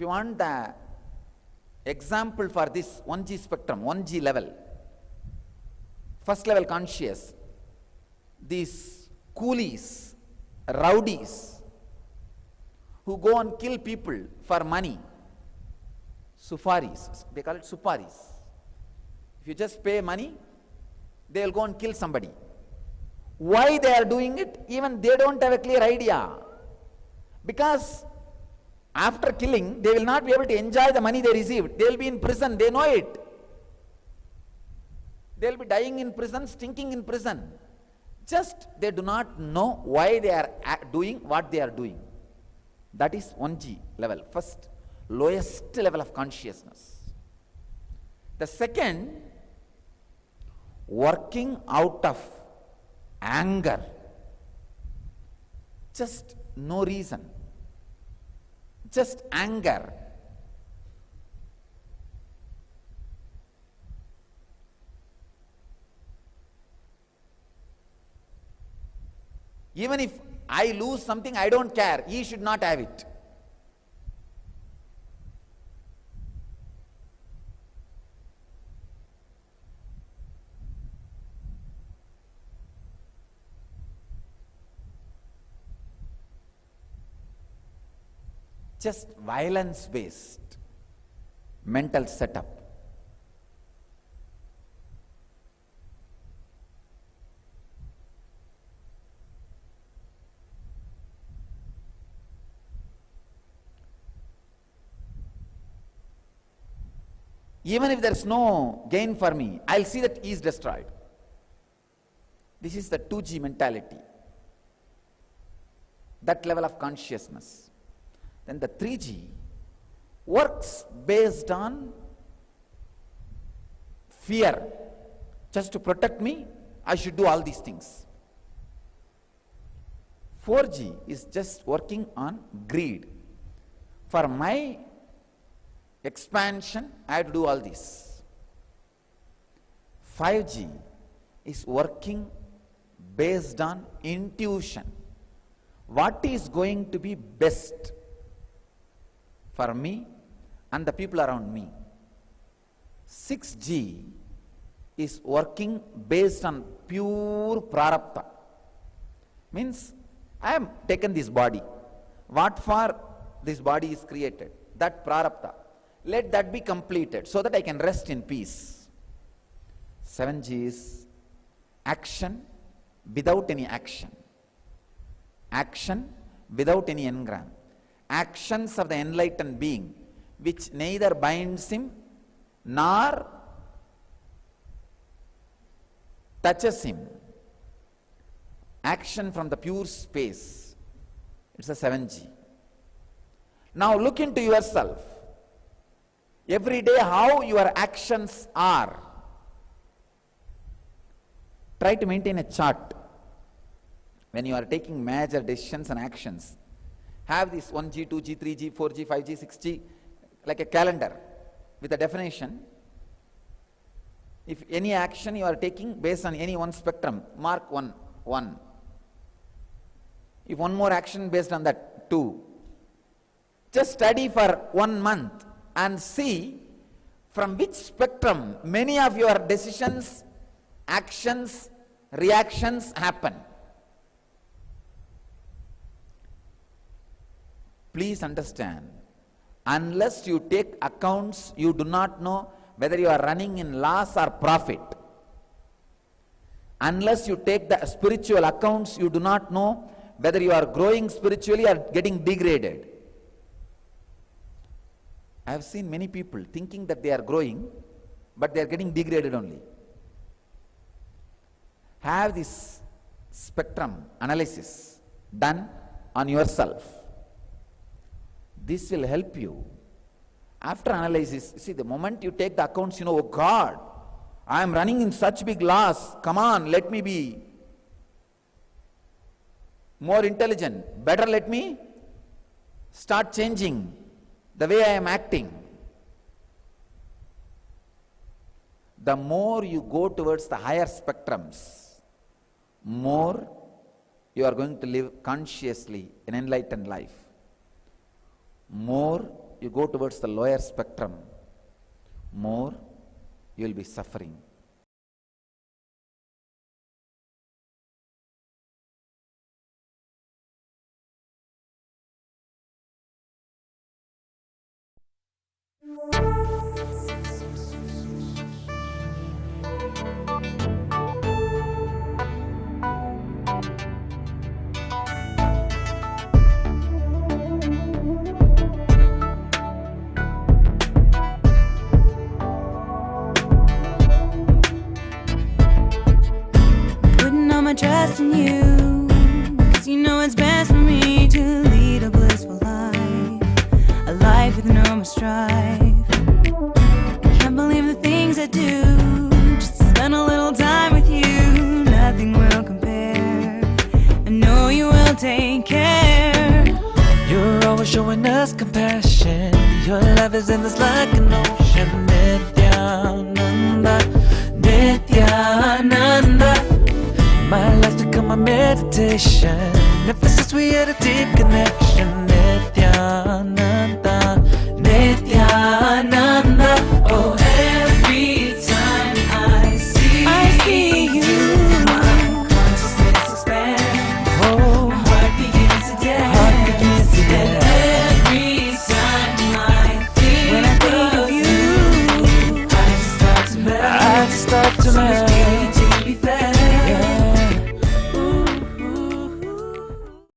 If you want the example for this 1G spectrum, 1G level, first level conscious, these coolies, rowdies, who go and kill people for money, sufaris, they call it suparis. If you just pay money, they will go and kill somebody. Why they are doing it? Even they don't have a clear idea. Because after killing, they will not be able to enjoy the money they received. They will be in prison, they know it. They will be dying in prison, stinking in prison. Just they do not know why they are doing what they are doing. That is 1G level, first lowest level of consciousness. The second, working out of anger, just no reason, just anger. Even if I lose something, I don't care, he should not have it. Just violence-based mental setup. Even if there is no gain for me, I'll see that he is destroyed. This is the 2G mentality, that level of consciousness. Then the 3G works based on fear. Just to protect me, I should do all these things. 4G is just working on greed. For my expansion, I have to do all this. 5G is working based on intuition. What is going to be best for me and the people around me? 6G is working based on pure prarabdha. Means, I have taken this body. What for this body is created? That prarabdha. Let that be completed so that I can rest in peace. 7G is action without any action. Action without any engram. Actions of the enlightened being, which neither binds him nor touches him. Action from the pure space. It's a 7G. Now look into yourself. Every day how your actions are. Try to maintain a chart. When you are taking major decisions and actions, have this 1G, 2G, 3G, 4G, 5G, 6G, like a calendar with a definition. If any action you are taking based on any one spectrum, mark 1. If one more action based on that, 2. Just study for 1 month and see from which spectrum many of your decisions, actions, reactions happen. Please understand, unless you take accounts, you do not know whether you are running in loss or profit. Unless you take the spiritual accounts, you do not know whether you are growing spiritually or getting degraded. I have seen many people thinking that they are growing, but they are getting degraded only. Have this spectrum analysis done on yourself. This will help you. After analysis, see, the moment you take the accounts, you know, oh God, I am running in such big loss. Come on, let me be more intelligent. Better let me start changing the way I am acting. The more you go towards the higher spectrums, more you are going to live consciously an enlightened life. More you go towards the lower spectrum, more you will be suffering. Putting all my trust in you, 'cause you know it's best for me to lead a blissful life, a life with no more strife. Can't believe the things I do, just to spend a little time with you. Nothing will compare, I know you will take care. You're always showing us compassion. Your love is endless like an ocean. Nityananda, Nityananda. My life's become a meditation. Ever since we had a deep connection.